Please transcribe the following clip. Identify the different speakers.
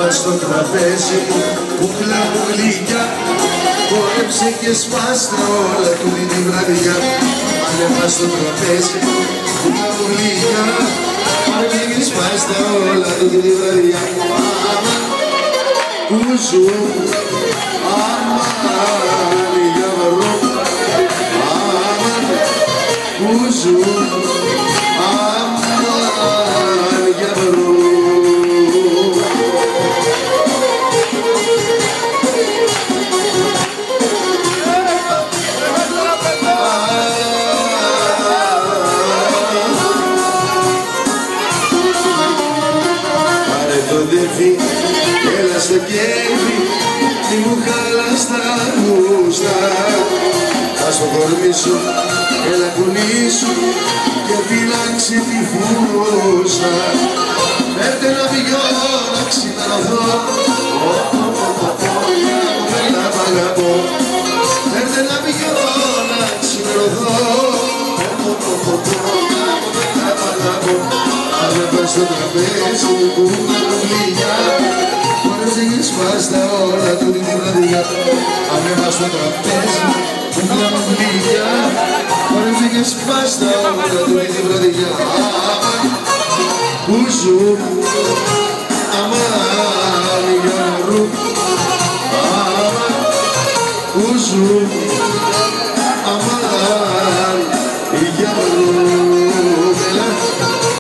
Speaker 1: Ανέβα στο τραπέζι μου, κούκλα μου γλυκιά, χόρεψε και σπάστα όλα του την βραδιά. Ανέβα στο τραπέζι μου, κούκλα μου γλυκιά, χόρεψε και σπάστα όλα του την βραδιά. Κουζού, αμάν, για βαρό, αμάν, κουζού, αμάν, για βαρό. Πάρε το δεφί, έλα στο κέφι, μη μου χάλας τα γούστα. Θα στο κορμί σου, έλα κουνήσου και φύλαξε τη φούστα. Φέρτε ένα βιό να ξημερωθώ, έλα μ' αγαπώ. Φέρτε ένα βιό να ξημερωθώ, έλα μ' αγαπώ. Ανέβα στο τραπέζι μου, κούκλα μου γλυκιά, χόρεψε και σπάστα όλα του την βραδιά. Ανέβα στο τραπέζι μου, κούκλα μου γλυκιά, χόρεψε και σπάστα όλα του την βραδιά. Κουζού, αμάν, για ρου, αμάν, κουζού.